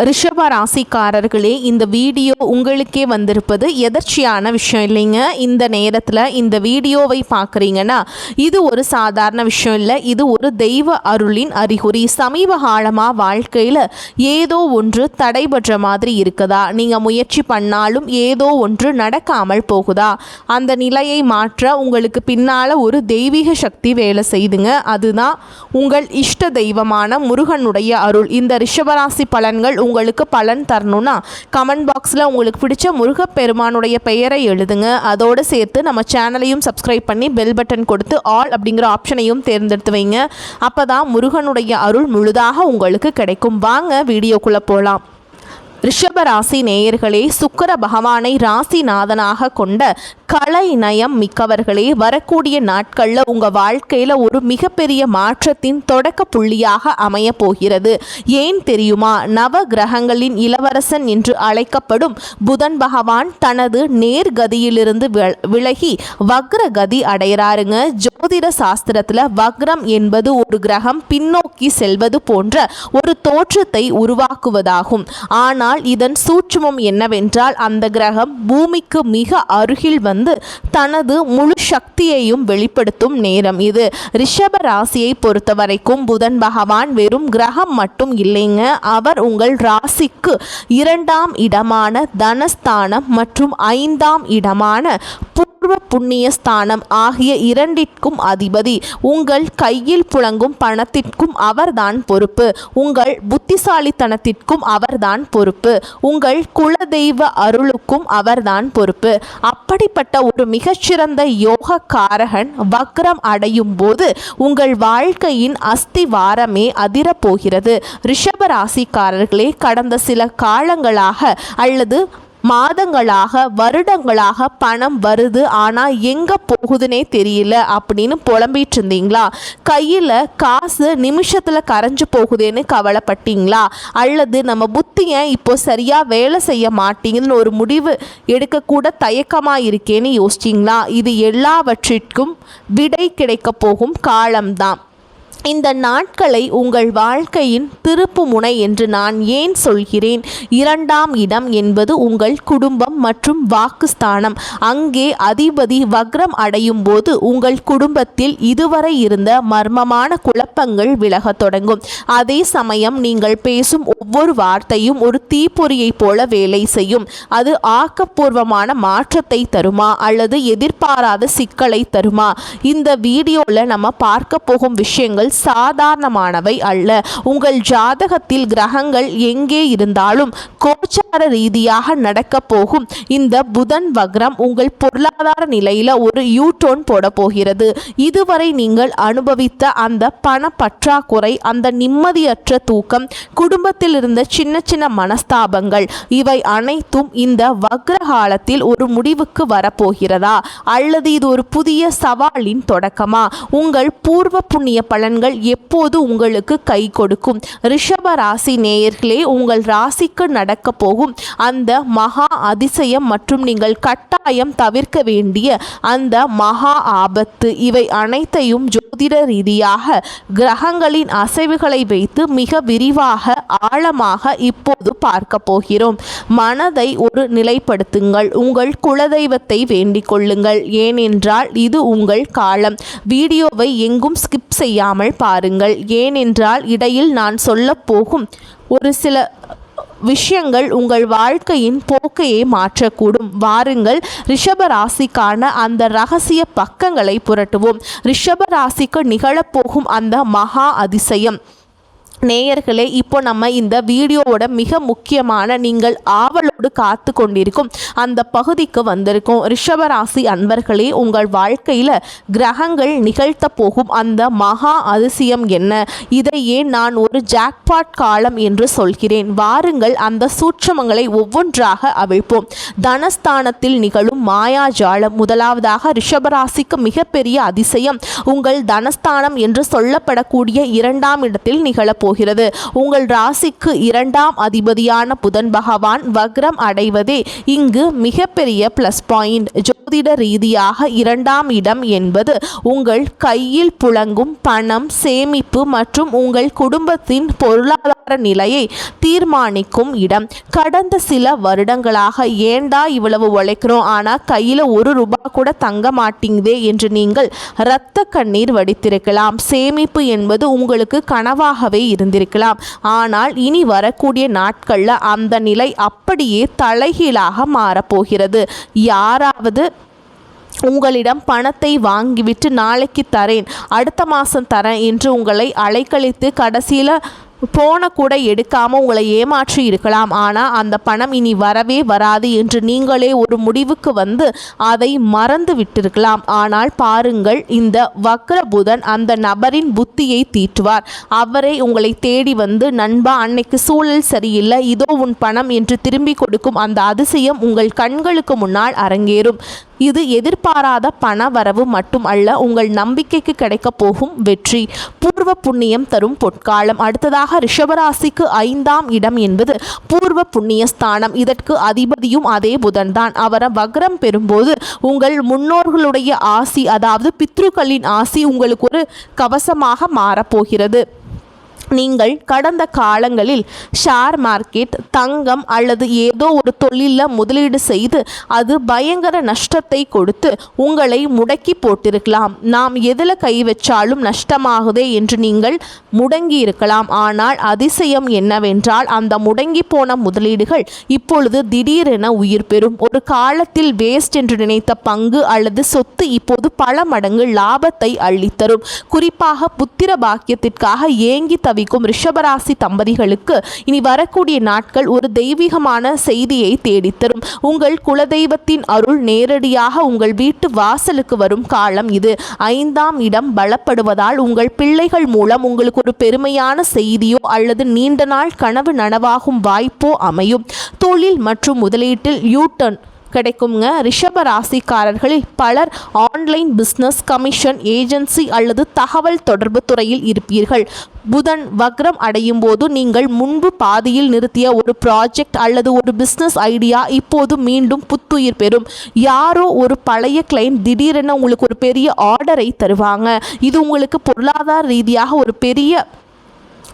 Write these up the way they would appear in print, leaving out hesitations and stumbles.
ரிஷப ராசிக்காரர்களே, இந்த வீடியோ உங்களுக்கே வந்திருப்பது எதர்ச்சியான விஷயம் இல்லைங்க. இந்த நேரத்தில் இந்த வீடியோவை பார்க்குறீங்கன்னா இது ஒரு சாதாரண விஷயம் இல்லை, இது ஒரு தெய்வ அருளின் அறிகுறி. சமீப காலமாக வாழ்க்கையில் ஏதோ ஒன்று தடைபடுற மாதிரி இருக்குதா? நீங்கள் முயற்சி பண்ணாலும் ஏதோ ஒன்று நடக்காமல் போகுதா? அந்த நிலையை மாற்ற உங்களுக்கு பின்னால் ஒரு தெய்வீக சக்தி வேலை செய்துங்க. அதுதான் உங்கள் இஷ்ட தெய்வமான முருகனுடைய அருள். இந்த ரிஷபராசி பலன்கள் உங்களுக்கு பலன் தரணும்னா கமெண்ட் பாக்ஸில் உங்களுக்கு பிடிச்ச முருகப்பெருமானுடைய பெயரை எழுதுங்க. அதோடு சேர்த்து நம்ம சேனலையும் சப்ஸ்கிரைப் பண்ணி பெல் பட்டன் கொடுத்து ஆல் அப்படிங்கிற ஆப்ஷனையும் தேர்ந்தெடுத்து வைங்க. அப்போ தான் முருகனுடைய அருள் முழுதாக உங்களுக்கு கிடைக்கும். வாங்க வீடியோக்குள்ளே போகலாம். ரிஷப ராசி நேயர்களே, சுக்கிர பகவானை ராசிநாதனாக கொண்ட கலை நயம் மிக்கவர்களே, வரக்கூடிய நாட்களில் உங்கள் வாழ்க்கையில் ஒரு மிகப்பெரிய மாற்றத்தின் தொடக்க புள்ளியாக அமைய போகிறது. ஏன் தெரியுமா? நவ கிரகங்களின் இளவரசன் என்று அழைக்கப்படும் புதன் பகவான் தனது நேர்கதியிலிருந்து விலகி வக்ர கதி அடைகிறாருங்க. ஜோதிட சாஸ்திரத்தில் வக்ரம் என்பது ஒரு கிரகம் பின்னோக்கி செல்வது போன்ற ஒரு தோற்றத்தை உருவாக்குவதாகும். ஆனால் இதன் சூட்சுமம் என்னவென்றால், அந்த கிரகம் பூமிக்கு மிக அருகில் வந்து தனது முழு சக்தியையும் வெளிப்படுத்தும் நேரம் இது. ரிஷப ராசியை பொறுத்தவரைக்கும் புதன் பகவான் வெறும் கிரகம் மட்டும் இல்லைங்க. அவர் உங்கள் ராசிக்கு 2ஆம் இடமான தனஸ்தானம் மற்றும் 5ஆம் இடமான பூர்வ புண்ணிய ஸ்தானம் ஆகிய இரண்டிற்கும் அதிபதி. உங்கள் கையில் புழங்கும் பணத்திற்கும் அவர்தான் பொறுப்பு. உங்கள் புத்திசாலித்தனத்திற்கும் அவர்தான் பொறுப்பு. உங்கள் குலதெய்வ அருளுக்கும் அவர்தான் பொறுப்பு. அப்படிப்பட்ட ஒரு மிகச்சிறந்த யோகக்காரகன் வக்ரம் அடையும் போது உங்கள் வாழ்க்கையின் அஸ்திவாரமே அதிரப்போகிறது. ரிஷப ராசிக்காரர்களே, கடந்த சில காலங்களாக அல்லது மாதங்களாக வருடங்களாக பணம் வருது, ஆனால் எங்கே போகுதுன்னே தெரியல அப்படின்னு புலம்பிட்டு இருந்தீங்களா? கையில் காசு நிமிஷத்தில் கரைஞ்சு போகுதுன்னு கவலைப்பட்டீங்களா? அல்லது நம்ம புத்தியை இப்போ சரியாக வேலை செய்ய மாட்டேங்குதுன்னு ஒரு முடிவு எடுக்கக்கூட தயக்கமாக இருக்கேன்னு யோசிச்சிங்களா? இது எல்லாவற்றிற்கும் விடை கிடைக்க போகும் காலம்தான். இந்த நாட்களை உங்கள் வாழ்க்கையின் திருப்பு முனை என்று நான் ஏன் சொல்கிறேன்? 2ஆம் இடம் என்பது உங்கள் குடும்பம் மற்றும் வாக்குஸ்தானம். அங்கே அதிபதி வக்ரம் அடையும் போது உங்கள் குடும்பத்தில் இதுவரை இருந்த மர்மமான குழப்பங்கள் விலகத் தொடங்கும். அதே சமயம் நீங்கள் பேசும் ஒவ்வொரு வார்த்தையும் ஒரு தீப்பொறியைப் போல வேலை செய்யும். அது ஆக்கப்பூர்வமான மாற்றத்தை தருமா அல்லது எதிர்பாராத சிக்கலை தருமா? இந்த வீடியோவில் நம்ம பார்க்க போகும் விஷயங்கள் சாதாரணமானவை அல்ல. உங்கள் ஜாதகத்தில் கிரகங்கள் எங்கே இருந்தாலும் கோச்சார ரீதியாக நடக்க போகும் இந்த புதன் வக்ரம் உங்கள் பொருளாதார நிலையில ஒரு யூடர்ன் போட போகிறது. இதுவரை நீங்கள் அனுபவித்த அந்த பண பற்றாக்குறை, அந்த நிம்மதியற்ற தூக்கம், குடும்பத்தில் இருந்த சின்ன சின்ன மனஸ்தாபங்கள், இவை அனைத்தும் இந்த வக்ர காலத்தில் ஒரு முடிவுக்கு வரப்போகிறதா அல்லது இது ஒரு புதிய சவாலின் தொடக்கமா? உங்கள் பூர்வ புண்ணிய பலன்கள் எப்போது உங்களுக்கு கை கொடுக்கும்? ரிஷப ராசி நேயர்களே, உங்கள் ராசிக்கு நடக்க போகும் அந்த மகா அதிசயம் மற்றும் நீங்கள் கட்டாயம் தவிர்க்க வேண்டிய அந்த மகா ஆபத்து, இவை அனைத்தையும் ஜோதிட ரீதியாக கிரகங்களின் அசைவுகளை வைத்து மிக விரிவாக ஆழமாக இப்போது பார்க்க போகிறோம். மனதை ஒரு நிலைப்படுத்துங்கள். உங்கள் குலதெய்வத்தை வேண்டிக் கொள்ளுங்கள். ஏனென்றால் இது உங்கள் காலம். வீடியோவை எங்கும் ஸ்கிப் செய்யாமல் பாருங்கள். ஏனென்றால் இடையில் நான் சொல்ல போகும் ஒரு சில விஷயங்கள் உங்கள் வாழ்க்கையின் போக்கையை மாற்றக்கூடும். வாருங்கள், ரிஷப ராசிக்கான அந்த ரகசிய பக்கங்களை புரட்டுவோம். ரிஷப ராசிக்கு நிகழப்போகும் அந்த மகா அதிசயம் நேயர்களே, இப்போ நம்ம இந்த வீடியோவோட மிக முக்கியமான நீங்கள் ஆவலோடு காத்து கொண்டிருக்கும் அந்த பகுதிக்கு வந்திருக்கோம். ரிஷபராசி அன்பர்களே, உங்கள் வாழ்க்கையில் கிரகங்கள் நிகழ்த்த போகும் அந்த மகா அதிசயம் என்ன? இதையே நான் ஒரு ஜாக்பாட் காலம் என்று சொல்கிறேன். வாருங்கள், அந்த சூட்சமங்களை ஒவ்வொன்றாக அவிழ்ப்போம். தனஸ்தானத்தில் நிகழும் மாயாஜாலம். முதலாவதாக ரிஷபராசிக்கு மிகப்பெரிய அதிசயம் உங்கள் தனஸ்தானம் என்று சொல்லப்படக்கூடிய 2ஆம் இடத்தில் நிகழப்போகிறது. போகிறது. உங்கள் ராசிக்கு 2ஆம் அதிபதியான புதன் பகவான் வக்ரம் அடைவதே இங்கு மிகப்பெரிய பிளஸ் பாயிண்ட். ஜோதிட ரீதியாக 2ஆம் இடம் என்பது உங்கள் கையில் புழங்கும் பணம், சேமிப்பு மற்றும் உங்கள் குடும்பத்தின் பொருளாதார நிலையை தீர்மானிக்கும் இடம். கடந்த சில வருடங்களாக ஏண்டா இவ்வளவு உழைக்கிறோம், ஆனால் கையில் ₹1 கூட தங்க மாட்டேங்குதே என்று நீங்கள் இரத்த கண்ணீர் வடித்திருக்கலாம். சேமிப்பு என்பது உங்களுக்கு கனவாகவே இருந்திருக்கலாம். ஆனால் இனி வரக்கூடிய நாட்களில் அந்த நிலை அப்படியே தலைகீழாக மாறப்போகிறது. யாராவது உங்களிடம் பணத்தை வாங்கிவிட்டு நாளைக்கு தரேன், அடுத்த மாதம் தரேன் என்று உங்களை அலைக்கழித்து கடைசியில் போன கூட எடுக்காமல் உங்களை ஏமாற்றி இருக்கலாம். ஆனால் அந்த பணம் இனி வரவே வராது என்று நீங்களே ஒரு முடிவுக்கு வந்து அதை மறந்து விட்டிருக்கலாம். ஆனால் பாருங்கள், இந்த வக்ர புதன் அந்த நபரின் புத்தியை தீட்டுவார். அவரை உங்களை தேடி வந்து, நண்பா அன்னைக்கு சூழல் சரியில்லை, இதோ உன் பணம் என்று திரும்பி கொடுக்கும் அந்த அதிசயம் உங்கள் கண்களுக்கு முன்னால் அரங்கேறும். இது எதிர்பாராத பண வரவு மட்டும் அல்ல, உங்கள் நம்பிக்கைக்கு கிடைக்கப் போகும் வெற்றி. பூர்வ புண்ணியம் தரும் பொற்காலம். அடுத்ததாக ரிஷபராசிக்கு 5ஆம் இடம் என்பது பூர்வ புண்ணிய ஸ்தானம். இதற்கு அதிபதியும் அதே புதன்தான். அவரை வக்ரம் பெறும்போது உங்கள் முன்னோர்களுடைய ஆசி, அதாவது பித்ருக்களின் ஆசி உங்களுக்கு ஒரு கவசமாக மாறப்போகிறது. நீங்கள் கடந்த காலங்களில் ஷேர் மார்க்கெட், தங்கம் அல்லது ஏதோ ஒரு தொழிலில் முதலீடு செய்து அது பயங்கர நஷ்டத்தை கொடுத்து உங்களை முடக்கி போட்டிருக்கலாம். நாம் எதில் கை வச்சாலும் நஷ்டமாகுதே என்று நீங்கள் முடங்கி இருக்கலாம். ஆனால் அதிசயம் என்னவென்றால், அந்த முடங்கி போன முதலீடுகள் இப்பொழுது திடீரென உயிர் பெறும். ஒரு காலத்தில் வேஸ்ட் என்று நினைத்த பங்கு அல்லது சொத்து இப்போது பல மடங்கு லாபத்தை அள்ளித்தரும். குறிப்பாக புத்திர பாக்கியத்திற்காக ஏங்கி ரிஷபராசி தம்பதிகளுக்கு இனி வரக்கூடிய நாட்கள் ஒரு தெய்வீகமான செய்தியை தேடித்தரும். உங்கள் குலதெய்வத்தின் அருள் நேரடியாக உங்கள் வீட்டு வாசலுக்கு வரும் காலம் இது. 5ஆம் இடம் பலப்படுவதால் உங்கள் பிள்ளைகள் மூலம் உங்களுக்கு ஒரு பெருமையான செய்தியோ அல்லது நீண்ட நாள் கனவு நனவாகும் வாய்ப்போ அமையும். தொழில் மற்றும் முதலீட்டில் யூட்டர்ன் கிடைக்குங்க. ரிஷப ராசிக்காரர்களில் பலர் ஆன்லைன் பிஸ்னஸ், கமிஷன், ஏஜென்சி அல்லது தகவல் தொடர்பு துறையில் இருப்பீர்கள். புதன் வக்ரம் அடையும் போது நீங்கள் முன்பு பாதியில் நிறுத்திய ஒரு ப்ராஜெக்ட் அல்லது ஒரு பிஸ்னஸ் ஐடியா இப்போது மீண்டும் புத்துயிர் பெறும். யாரோ ஒரு பழைய கிளைண்ட் திடீரென உங்களுக்கு ஒரு பெரிய ஆர்டரை தருவாங்க. இது உங்களுக்கு பொருளாதார ரீதியாக ஒரு பெரிய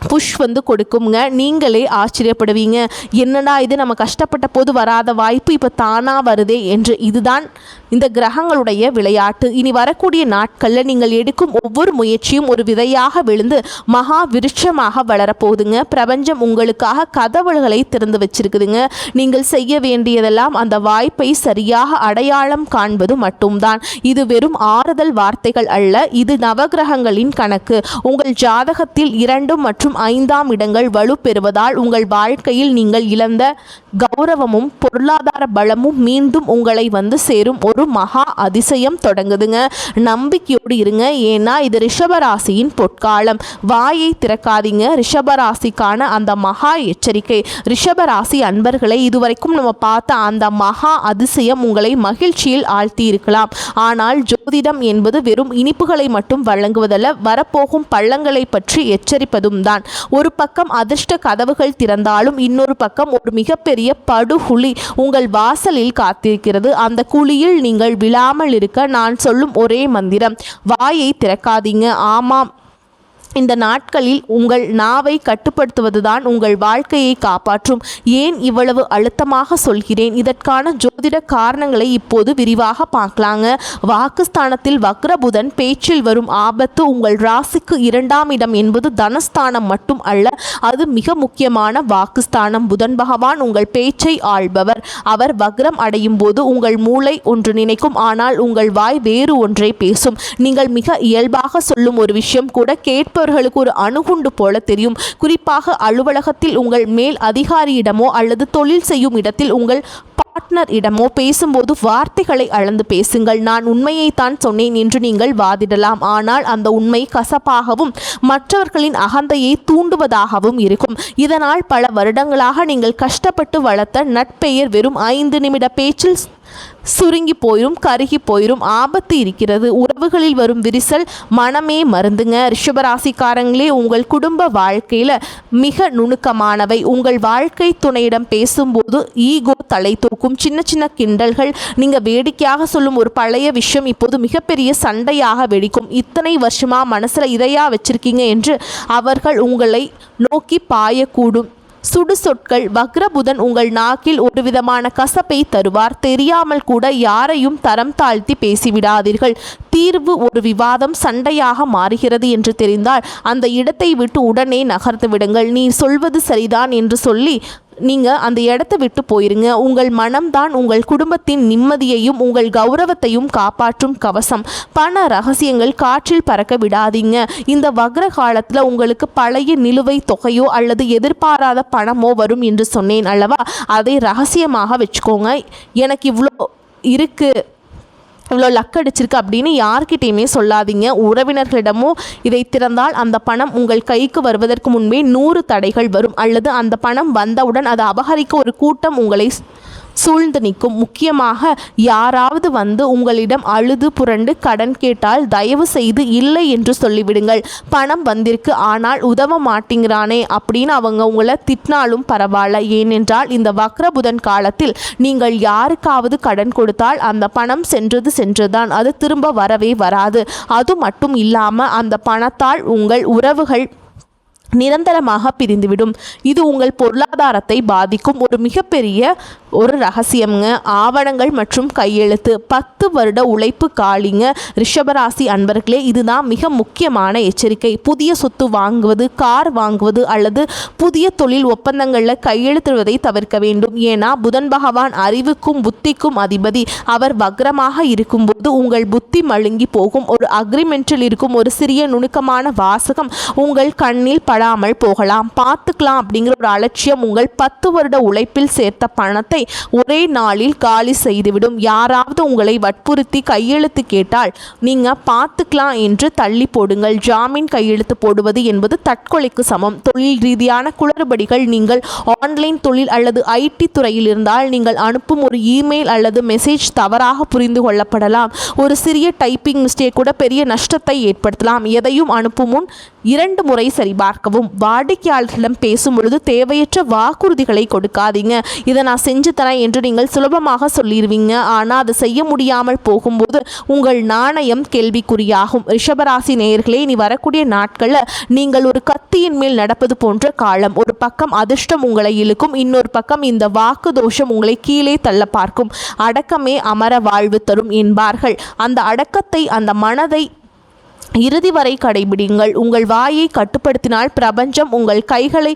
புஷ் கொடுக்குங்க. நீங்களே ஆச்சரியப்படுவீங்க, என்னடா இது, நம்ம கஷ்டப்பட்ட போது வராத வாய்ப்பு இப்போ தானாக வருதே என்று. இதுதான் இந்த கிரகங்களுடைய விளையாட்டு. இனி வரக்கூடிய நாட்களில் நீங்கள் எடுக்கும் ஒவ்வொரு முயற்சியும் ஒரு விதையாக விழுந்து மகா விருட்சமாக வளரப்போகுதுங்க. பிரபஞ்சம் உங்களுக்காக கதவுகளை திறந்து வச்சிருக்குதுங்க. நீங்கள் செய்ய வேண்டியதெல்லாம் அந்த வாய்ப்பை சரியாக அடையாளம் காண்பது மட்டும்தான். இது வெறும் ஆறுதல் வார்த்தைகள் அல்ல, இது நவகிரகங்களின் கணக்கு. உங்கள் ஜாதகத்தில் 2 மற்றும் 5ஆம் இடங்கள் வலு பெறுவதால் உங்கள் வாழ்க்கையில் நீங்கள் இழந்த கௌரவமும் பொருளாதார பலமும் மீண்டும் உங்களை சேரும் ஒரு மகா அதிசயம் தொடங்குதுங்க. நம்பிக்கையோடு இருங்க, ஏன்னா இது ரிஷபராசியின் பொற்காலம். வாயை திறக்காதீங்க. ரிஷபராசிக்கான அந்த மகா எச்சரிக்கை. ரிஷபராசி அன்பர்களை, இதுவரைக்கும் நம்ம பார்த்த அந்த மகா அதிசயம் உங்களை மகிழ்ச்சியில் ஆழ்த்தி இருக்கலாம். ஆனால் ஜோதிடம் என்பது வெறும் இனிப்புகளை மட்டும் வழங்குவதல்ல, வரப்போகும் பள்ளங்களை பற்றி எச்சரிப்பதும் தான். ஒரு பக்கம் அதிர்ஷ்ட கதவுகள் திறந்தாலும் இன்னொரு பக்கம் ஒரு மிகப்பெரிய படுகுழி உங்கள் வாசலில் காத்திருக்கிறது. அந்த குழியில் நீங்கள் விழாமல் இருக்க நான் சொல்லும் ஒரே மந்திரம், வாயை திறக்காதீங்க. ஆமாம், இந்த நாட்களில் உங்கள் நாவை கட்டுப்படுத்துவதுதான் உங்கள் வாழ்க்கையை காப்பாற்றும். ஏன் இவ்வளவு அழுத்தமாக சொல்கிறேன்? இதற்கான ஜோதிட காரணங்களை இப்போது விரிவாக பார்க்கலாங்க. வாக்குஸ்தானத்தில் வக்ரபுதன் பேச்சில் வரும் ஆபத்து. உங்கள் ராசிக்கு 2ஆம் இடம் என்பது தனஸ்தானம் மட்டும் அல்ல, அது மிக முக்கியமான வாக்குஸ்தானம். புதன் பகவான் உங்கள் பேச்சை ஆள்பவர். அவர் வக்ரம் அடையும் போது உங்கள் மூளை ஒன்று நினைக்கும், ஆனால் உங்கள் வாய் வேறு ஒன்றை பேசும். நீங்கள் மிக இயல்பாக சொல்லும் ஒரு விஷயம் கூட கேட்பவர்களுக்கு ஒரு அணுகுண்டு போல தெரியும். குறிப்பாக அலுவலகத்தில் உங்கள் மேல் அதிகாரியிடமோ அல்லது தொழில் செய்யும் இடத்தில் உங்கள் பார்ட்னர் இடமோ பேசும்போது வார்த்தைகளை அளந்து பேசுங்கள். நான் உண்மையைத்தான் சொன்னேன் என்று நீங்கள் வாதிடலாம். ஆனால் அந்த உண்மை கசப்பாகவும் மற்றவர்களின் அகந்தையை தூண்டுவதாகவும் இருக்கும். இதனால் பல வருடங்களாக நீங்கள் கஷ்டப்பட்டு வளர்த்த நட்பெயர் வெறும் 5 நிமிட பேச்சில் சுருங்கி போயிரும், கருகி போயிரும், ஆபத்து இருக்கிறது. உறவுகளில் வரும் விரிசல் மனமே மருந்துங்க. ரிஷபராசிக்காரங்களே, உங்கள் குடும்ப வாழ்க்கையில் மிக நுணுக்கமானவை. உங்கள் வாழ்க்கை துணையிடம் பேசும்போது ஈகோ தலை தூக்கும். சின்ன சின்ன கிண்டல்கள், நீங்கள் வேடிக்கையாக சொல்லும் ஒரு பழைய விஷயம் இப்போது மிகப்பெரிய சண்டையாக வெடிக்கும். இத்தனை வருஷமா மனசில் இதையா வச்சிருக்கீங்க என்று அவர்கள் உங்களை நோக்கி பாயக்கூடும். சுடு சொற்கள். வக்ரபுதன் உங்கள் நாக்கில் ஒரு விதமான கசப்பை தருவார். தெரியாமல் கூட யாரையும் தரம் தாழ்த்தி பேசிவிடாதீர்கள். தீர்வு ஒரு விவாதம் சண்டையாக மாறுகிறது என்று தெரிந்தால் அந்த இடத்தை விட்டு உடனே நகர்த்து விடுங்கள். நீ சொல்வது சரிதான் என்று சொல்லி நீங்கள் அந்த இடத்த விட்டு போயிருங்க. உங்கள் மனம்தான் உங்கள் குடும்பத்தின் நிம்மதியையும் உங்கள் கௌரவத்தையும் காப்பாற்றும் கவசம். பண ரகசியங்கள் காற்றில் பறக்க விடாதீங்க. இந்த வக்ர காலத்தில் உங்களுக்கு பழைய நிலுவை தொகையோ அல்லது எதிர்பாராத பணமோ வரும் என்று சொன்னேன் அல்லவா? அதை ரகசியமாக வச்சுக்கோங்க. எனக்கு இவ்வளோ இருக்குது, இவ்வளோ லக் அடிச்சிருக்கு அப்படின்னு யார்கிட்டையுமே சொல்லாதீங்க. உறவினர்களிடமும் இதை திறந்தால் அந்த பணம் உங்கள் கைக்கு வருவதற்கு முன்பே 100 தடைகள் வரும். அல்லது அந்த பணம் வந்தவுடன் அதை அபகரிக்க ஒரு கூட்டம் உங்களை சூழ்ந்து நிற்கும். முக்கியமாக யாராவது வந்து உங்களிடம் அழுது புரண்டு கடன் கேட்டால் தயவு செய்து இல்லை என்று சொல்லிவிடுங்கள். பணம் வந்திருக்கு ஆனால் உதவ மாட்டேங்கிறானே அப்படின்னு அவங்க உங்களை திட்டினாலும் பரவாயில்ல. ஏனென்றால் இந்த வக்ரபுதன் காலத்தில் நீங்கள் யாருக்காவது கடன் கொடுத்தால் அந்த பணம் சென்றதுதான், அது திரும்ப வரவே வராது. அது மட்டும் இல்லாமல் அந்த பணத்தால் உங்கள் உறவுகள் நிரந்தரமாக பிரிந்துவிடும். இது உங்கள் பொருளாதாரத்தை பாதிக்கும். ஒரு மிகப்பெரிய ஒரு ரகசியம்ங்க. ஆவணங்கள் மற்றும் கையெழுத்து. 10 வருட உழைப்பு காலிங்க. ரிஷபராசி அன்பர்களே, இதுதான் மிக முக்கியமான எச்சரிக்கை. புதிய சொத்து வாங்குவது, கார் வாங்குவது அல்லது புதிய தொழில் ஒப்பந்தங்களில் கையெழுத்துவதை தவிர்க்க வேண்டும். ஏன்னா புதன் பகவான் அறிவுக்கும் புத்திக்கும் அதிபதி. அவர் வக்ரமாக இருக்கும்போது உங்கள் புத்தி மழுங்கி போகும். ஒரு அக்ரிமெண்டில் இருக்கும் ஒரு சிறிய நுணுக்கமான வாசகம் உங்கள் கண்ணில் படாமல் போகலாம். பார்த்துக்கலாம் அப்படிங்கிற ஒரு அலட்சியம் உங்கள் 10 வருட உழைப்பில் சேர்த்த பணத்தை ஒரே நாளில் காலி செய்துவிடும். யாராவது உங்களை வற்புறுத்தி கையெழுத்து கேட்டால் நீங்க பார்த்துக்கலாம் என்று தள்ளி போடுங்கள். ஜாமீன் கையெழுத்து போடுவது என்பது தற்கொலைக்கு சமம். தொழில் ரீதியான குளறுபடிகள். நீங்கள் ஆன்லைன் தொழில் அல்லது ஐடி துறையில் இருந்தால் நீங்கள் அனுப்பும் ஒரு இமெயில் அல்லது மெசேஜ் தவறாக புரிந்து கொள்ளப்படலாம். ஒரு சிறிய டைப்பிங் மிஸ்டேக் கூட பெரிய நஷ்டத்தை ஏற்படுத்தலாம். எதையும் அனுப்பும் முன் 2 முறை சரிபார்க்கவும். வாடிக்கையாளர்களிடம் பேசும் பொழுது தேவையற்ற வாக்குறுதிகளை கொடுக்காதீங்க. இதை நான் செஞ்சு தரேன் என்று நீங்கள் சுலபமாக சொல்லிடுவீங்க. ஆனால் அதை செய்ய முடியாமல் போகும்போது உங்கள் நாணயம் கேள்விக்குறியாகும். ரிஷபராசி நேயர்களே, இனி வரக்கூடிய நாட்களில் நீங்கள் ஒரு கத்தியின் மேல் நடப்பது போன்ற காலம். ஒரு பக்கம் அதிர்ஷ்டம் உங்களை இழுக்கும், இன்னொரு பக்கம் இந்த வாக்கு தோஷம் உங்களை கீழே தள்ள பார்க்கும். அடக்கமே அமர வாழ்வு தரும் என்பார்கள். அந்த அடக்கத்தை, அந்த மனதை இறுதி வரை கடைபிடிங்கள். உங்கள் வாயை கட்டுப்படுத்தினால் பிரபஞ்சம் உங்கள் கைகளை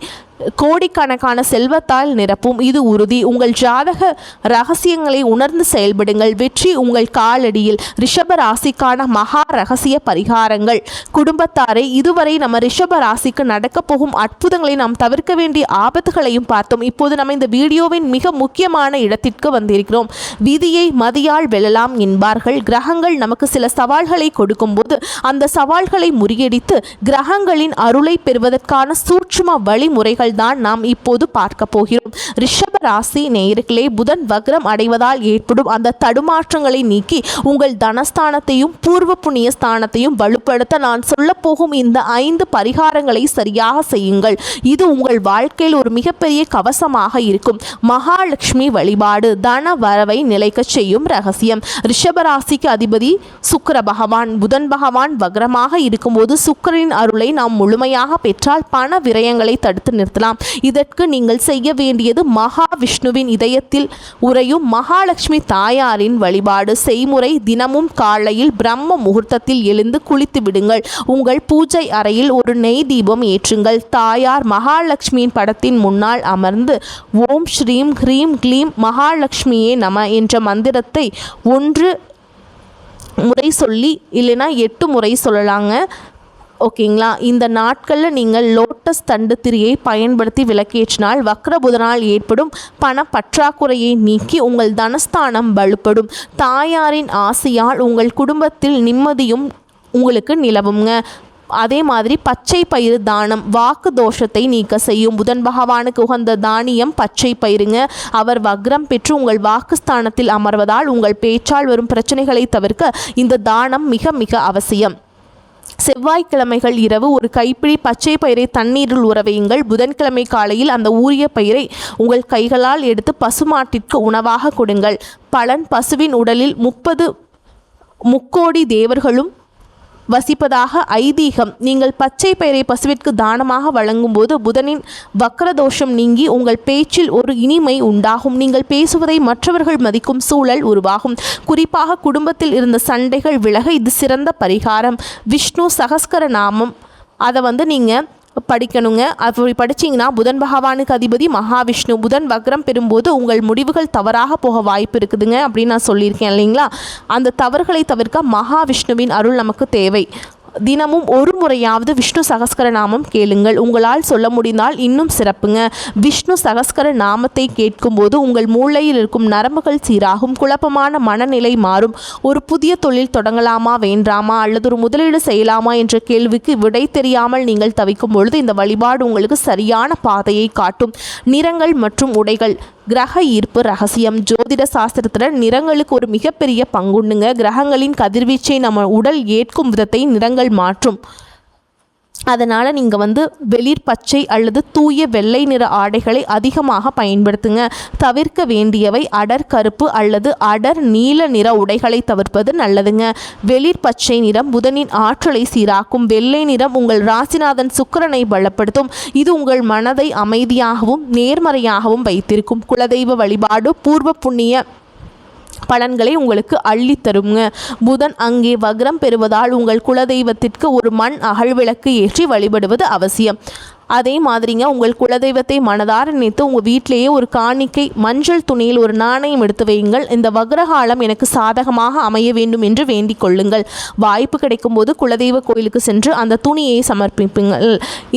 கோடிக்கணக்கான செல்வத்தால் நிரப்பும். இது உறுதி. உங்கள் ஜாதக ரகசியங்களை உணர்ந்து செயல்படுங்கள். வெற்றி உங்கள் காலடியில். ரிஷப ராசிக்கான மகா ரகசிய பரிகாரங்கள். குடும்பத்தாரை, இதுவரை நம்ம ரிஷப ராசிக்கு நடக்க போகும் அற்புதங்களை நாம் தவிர்க்க வேண்டிய ஆபத்துகளையும் பார்த்தோம். இப்போது நம்ம இந்த வீடியோவின் மிக முக்கியமான இடத்திற்கு வந்திருக்கிறோம். விதியை மதியால் வெல்லலாம் என்பார்கள். கிரகங்கள் நமக்கு சில சவால்களை கொடுக்கும்போது அந்த சவால்களை முறியடித்து கிரகங்களின் அருளை பெறுவதற்கான சூட்சும வழிமுறைகள் தான் நாம் இப்போது பார்க்க போகிறோம். ரிஷப ராசி நேயர்களே, புதன் வக்ரம் அடைவதால் ஏற்படும் அந்த தடுமாற்றங்களை நீக்கி உங்கள் தனஸ்தானத்தையும் பூர்வ புண்ணிய ஸ்தானத்தையும் வலுப்படுத்த நான் சொல்ல போகும் இந்த 5 பரிகாரங்களை சரியாக செய்யுங்கள். இது உங்கள் வாழ்க்கையில் ஒரு மிகப்பெரிய கவசமாக இருக்கும். மகாலட்சுமி வழிபாடு தன வரவை நிலைக்க செய்யும் ரகசியம். ரிஷப ராசிக்கு அதிபதி சுக்கிர பகவான். புதன் பகவான் வக்ரமாக இருக்கும்போது சுக்கிரனின் அருளை நாம் முழுமையாக பெற்றால் பண விரயங்களை தடுத்து நிறுத்தலாம். இதற்கு நீங்கள் செய்ய வேண்டியது மகாவிஷ்ணுவின் இதயத்தில் உறையும் மகாலட்சுமி தாயாரின் வழிபாடு செய்முறை. தினமும் காலையில் பிரம்ம முகூர்த்தத்தில் எழுந்து குளித்து விடுங்கள். உங்கள் பூஜை அறையில் ஒரு நெய் தீபம் ஏற்றுங்கள். தாயார் மகாலட்சுமியின் படத்தின் முன்னால் அமர்ந்து ஓம் ஸ்ரீம் ஹ்ரீம் க்ளீம் மகாலட்சுமியே நம என்ற மந்திரத்தை 1 முறை சொல்லி, இல்லைனா 8 முறை சொல்லலாங்க. ஓகேங்களா? இந்த நாட்களில் நீங்கள் லோட்டஸ் தண்டு திரியை பயன்படுத்தி விளக்கேற்றினால் வக்ரபுதனால் ஏற்படும் பண பற்றாக்குறையை நீக்கி உங்கள் தனஸ்தானம் வலுப்படும். தாயாரின் ஆசையால் உங்கள் குடும்பத்தில் நிம்மதியும் உங்களுக்கு நிலவுங்க. அதே மாதிரி பச்சை பயிறு தானம் வாக்கு தோஷத்தை நீக்க செய்யும். புதன் பகவானுக்கு உகந்த தானியம் பச்சை பயிருங்க. அவர் வக்ரம் பெற்று உங்கள் வாக்குஸ்தானத்தில் அமர்வதால் உங்கள் பேச்சால் வரும் பிரச்சனைகளை தவிர்க்க இந்த தானம் மிக மிக அவசியம். செவ்வாய்க்கிழமைகள் இரவு ஒரு கைப்பிடி பச்சை பயிரை தண்ணீரில் ஊற வையுங்கள். புதன்கிழமை காலையில் அந்த ஊறிய பயிரை உங்கள் கைகளால் எடுத்து பசுமாட்டிற்கு உணவாக கொடுங்கள். பலன்: பசுவின் உடலில் 30 முக்கோடி தேவர்களும் வசிப்பதாக ஐதீகம். நீங்கள் பச்சை பயிரை பசுவிற்கு தானமாக வழங்கும் போது புதனின் வக்ரதோஷம் நீங்கி உங்கள் பேச்சில் ஒரு இனிமை உண்டாகும். நீங்கள் பேசுவதை மற்றவர்கள் மதிக்கும் சூழல் உருவாகும். குறிப்பாக குடும்பத்தில் இருந்த சண்டைகள் விலக இது சிறந்த பரிகாரம். விஷ்ணு சகஸ்கர நாமம் அதை நீங்கள் படிக்கணுங்க. அப்படி படிச்சிங்கன்னா புதன் பகவானுக்கு அதிபதி மகாவிஷ்ணு. புதன் வக்ரம் பெறும்போது உங்கள் முடிவுகள் தவறாக போக வாய்ப்பு இருக்குதுங்க அப்படின்னு நான் சொல்லியிருக்கேன் இல்லைங்களா. அந்த தவறுகளை தவிர்க்க மகாவிஷ்ணுவின் அருள் நமக்கு தேவை. தினமும் ஒரு முறையாவது விஷ்ணு சகஸ்கர நாமம் கேளுங்கள். உங்களால் சொல்ல முடிந்தால் இன்னும் சிறப்புங்க. விஷ்ணு சகஸ்கர நாமத்தை கேட்கும்போது உங்கள் மூளையில் இருக்கும் நரம்புகள் சீராகும். குழப்பமான மனநிலை மாறும். ஒரு புதிய தொழில் தொடங்கலாமா வேண்டாமா அல்லது ஒரு முதலீடு செய்யலாமா என்ற கேள்விக்கு விடை தெரியாமல் நீங்கள் தவிக்கும் பொழுது இந்த வழிபாடு உங்களுக்கு சரியான பாதையை காட்டும். நிறங்கள் மற்றும் உடைகள். கிரக ஈர்ப்பு ரகசியம். ஜோதிட சாஸ்திரத்தில் நிறங்களுக்கு ஒரு மிகப்பெரிய பங்குண்டுங்க. கிரகங்களின் கதிர்வீச்சை நம்ம உடல் ஏற்கும் விதத்தை நிறங்கள் மாற்றும். அதனால் நீங்கள் வெளிர் பச்சை அல்லது தூய வெள்ளை நிற ஆடைகளை அதிகமாக பயன்படுத்துங்க. தவிர்க்க வேண்டியவை அடர் கருப்பு அல்லது அடர் நீல நிற உடைகளை தவிர்ப்பது நல்லதுங்க. வெளிர் பச்சை நிறம் புதனின் ஆற்றலை சீராக்கும். வெள்ளை நிறம் உங்கள் ராசிநாதன் சுக்கிரனை பலப்படுத்தும். இது உங்கள் மனதை அமைதியாகவும் நேர்மறையாகவும் வைத்திருக்கும். குலதெய்வ வழிபாடு பூர்வ புண்ணிய பலன்களை உங்களுக்கு அள்ளித்தருங்க. புதன் அங்கே வக்ரம் பெறுவதால் உங்கள் குலதெய்வத்திற்கு ஒரு மண் அகழ்விளக்கு ஏற்றி வழிபடுவது அவசியம். அதே மாதிரிங்க உங்கள் குலதெய்வத்தை மனதார நினைத்து உங்கள் வீட்டிலேயே ஒரு காணிக்கை மஞ்சள் துணியில் ஒரு நாணயம் எடுத்து வையுங்கள். இந்த வக்ரகாலம் எனக்கு சாதகமாக அமைய வேண்டும் என்று வேண்டிக் கொள்ளுங்கள். வாய்ப்பு கிடைக்கும் போது குலதெய்வ கோயிலுக்கு சென்று அந்த துணியை சமர்ப்பிப்புங்கள்.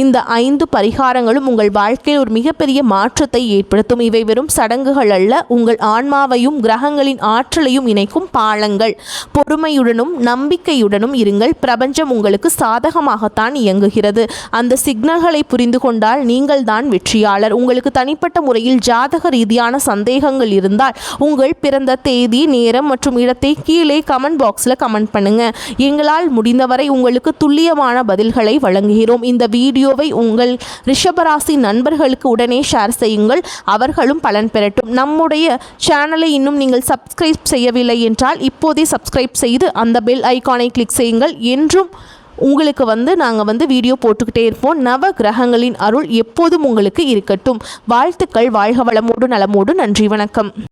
இந்த 5 பரிகாரங்களும் உங்கள் வாழ்க்கையில் ஒரு மிகப்பெரிய மாற்றத்தை ஏற்படுத்தும். இவை வெறும் சடங்குகள் அல்ல, உங்கள் ஆன்மாவையும் கிரகங்களின் ஆற்றலையும் இணைக்கும் பாலங்கள். பொறுமையுடனும் நம்பிக்கையுடனும் இருங்கள். பிரபஞ்சம் உங்களுக்கு சாதகமாகத்தான் இயங்குகிறது. அந்த சிக்னல்களை புரிந்து கொண்டால் நீங்கள் தான் வெற்றியாளர். உங்களுக்கு தனிப்பட்ட முறையில் ஜாதக ரீதியான சந்தேகங்கள் இருந்தால் உங்கள் பிறந்த தேதி, நேரம் மற்றும் இடத்தை கீழே கமெண்ட் பாக்ஸில் கமெண்ட் பண்ணுங்க. எங்களால் முடிந்தவரை உங்களுக்கு துல்லியமான பதில்களை வழங்குகிறோம். இந்த வீடியோவை உங்கள் ரிஷபராசி நண்பர்களுக்கு உடனே ஷேர் செய்யுங்கள். அவர்களும் பலன் பெறட்டும். நம்முடைய சேனலை இன்னும் நீங்கள் சப்ஸ்கிரைப் செய்யவில்லை என்றால் இப்போதே சப்ஸ்கிரைப் செய்து அந்த பெல் ஐகானை கிளிக் செய்யுங்கள். என்றும் உங்களுக்கு நாங்கள் வீடியோ போட்டுக்கிட்டே இருப்போம். நவ கிரகங்களின் அருள் எப்போதும் உங்களுக்கு இருக்கட்டும். வாழ்த்துக்கள். வாழ்க வளமோடு நலமோடு. நன்றி, வணக்கம்.